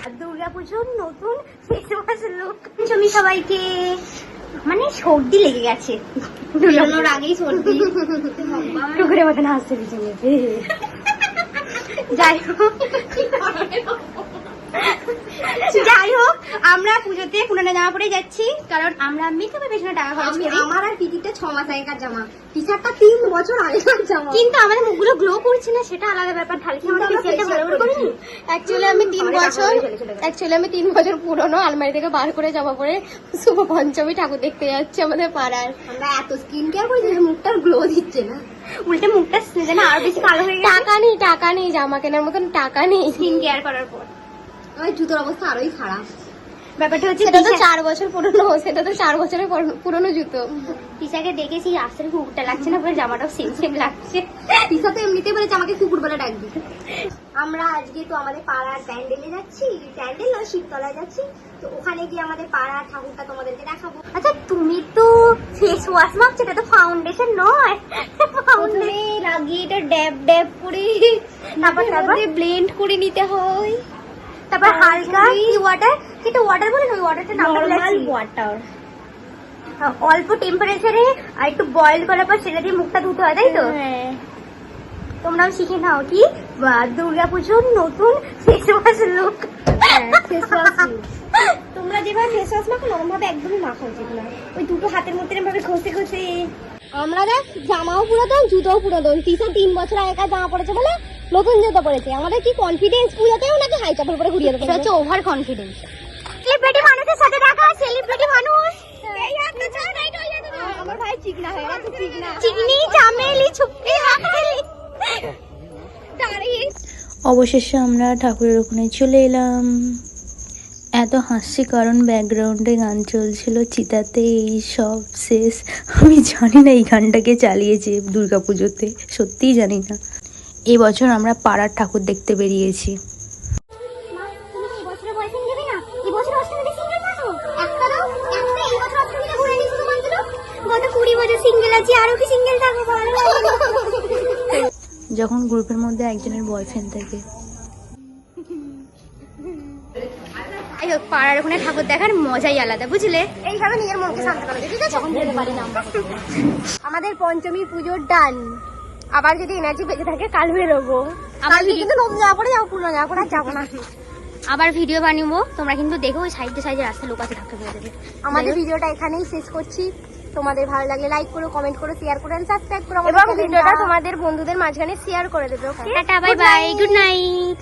দুর্গাপুজোর নতুন face wash look. তুমি সবাইকে মানে সর্দি লেগে গেছে, দুর্গাপুজোর আগেই সর্দি টুকরে মতন হাসছে পিছনে। যাই হোক আমরা পুজোতে পুরোনো জামা পরে যাচ্ছি, কারণ আমরা মেকআপের পেছনে টাকা খরচ করি। আমার আর পিটিটা 6 মাস আগেকার জামা, টি শার্টটা 3 বছর আগেকার জামা, কিন্তু আমাদের মুখগুলো গ্লো করছে না, সেটা আলাদা ব্যাপার। তাহলে কি আমরা ফেসিয়ালটা ভালো করে করিনি? অ্যাকচুয়ালি আমি 3 বছর পুরনো আলমারি থেকে বার করে জামা পরে শুভ পঞ্চমী ঠাকুর দেখতে যাচ্ছি আমাদের পাড়ার। আমরা এত স্কিন কেয়ার করি যে মুখটা গ্লো দিচ্ছে না, উল্টে মুখটা যেন আরো বেশি কালো হয়ে গেছে। টাকা নেই জামা কেনার মতন, টাকা নেই স্কিন কেয়ার করার পর। ওই জুতোর অবস্থা আরোই খারাপ। ব্যাপারটা হচ্ছে সেটা তো 4 বছর পুরনো, সেটা তো 4 বছরের পুরনো জুতো। টিশাকে দেখেছি রাস্তার কুকুরটা লাগছে না, পরে জামাটাও সেম সেম লাগছে। টিশা তো এমনিতেই বলেছে আমাকে কুকুর বলে ডাকবি। আমরা আজকে তো আমাদের পাড়ার প্যান্ডেলে যাচ্ছি, প্যান্ডেল নয় শিবতলায় যাচ্ছি, তো ওখানে গিয়ে আমাদের পাড়ার ঠাকুরটা তোমাদেরকে দেখাবো। আচ্ছা তুমি তো ফেস ওয়াশ মাখছো, এটা তো ফাউন্ডেশন নয়। প্রথমে লাগিয়ে এটা ড্যাব ড্যাব করে তারপর ব্লেন্ড করে নিতে হয়, তারপর হালকা কি ওয়াটার, এটা ওয়াটার বলে না, ওই ওয়াটারটা নাম নরমাল ওয়াটার, অল্প টেম্পারেচারে আর একটু বয়েল করার পর সেটা দিয়ে মুখটা ধুতে হয়, তাই তো? হ্যাঁ। তোমরাও শিখে নাও কি দুর্গাপুজোর নতুন ফেস ওয়াশ লুক। তোমরা যেভাবে ফেস ওয়াশ মাখো ওরকম ভাবে একদমই মাখা উচিত না, ওই দুটো হাতের মধ্যে এরকম ভাবে ঘষে ঘষে। আমরা দেখ জামাও পুরাতন জুতোও পুরাতন, টিশা 3 বছর আগেকার জামা পড়েছে বলে নতুন জুতো পড়েছে। আমাদের কি কনফিডেন্স পুজোতেও নাকি হাই চাপল পরে ঘুরিয়ে দেবো, এটা হচ্ছে ওভার কনফিডেন্স। সেলিব্রিটি মানুষের সাথে দেখা, সেলিব্রিটি মানুষ আমার ভাই চিকনা হয়ে গেছে, চিকনা চিকনি চামেলি ছুপি হাতেলি। অবশেষে আমরা ঠাকুরের ওখানে চলে এলাম। এত হাসছি কারণ ব্যাকগ্রাউন্ডে গান চলছিল চিতাতে, এই সব শেষ। আমি জানি না এই গানটাকে চালিয়েছে দুর্গাপুজোতে, সত্যিই জানি না। এবছর আমরা পাড়ার ঠাকুর দেখতে বেরিয়েছি। যখন গ্রুপের মধ্যে একজনের বয়ফ্রেন্ড থাকে। পাড়ার ওখানে ঠাকুর দেখার মজাই আলাদা, বুঝলে? এইভাবে নিজের মনকে শান্ত করা যায়, ঠিক আছে? যখন যেতে পারি না আমাদের পঞ্চমী পুজোর ডান। আবার যদি এনার্জি বেঁচে থাকে কাল বেরোবো। কিন্তু নতুন যাওয়া পরে যাবো, পুরনো যাওয়া পরে আর যাবো না। আবার ভিডিও বানিয়েবো, তোমরা কিন্তু দেখো ওই সাইডে সাইডে রাস্তা লোক আছে ঢাকা হয়ে যাবে। আমাদের ভিডিওটা এখানেই শেষ করছি। তোমাদের ভালো লাগলে লাইক করো, কমেন্ট করো, শেয়ার করো, সাবস্ক্রাইব করো, এবং ভিডিওটা তোমাদের বন্ধুদের মাঝখানে শেয়ার করে দেবে। Tata, bye bye, good night.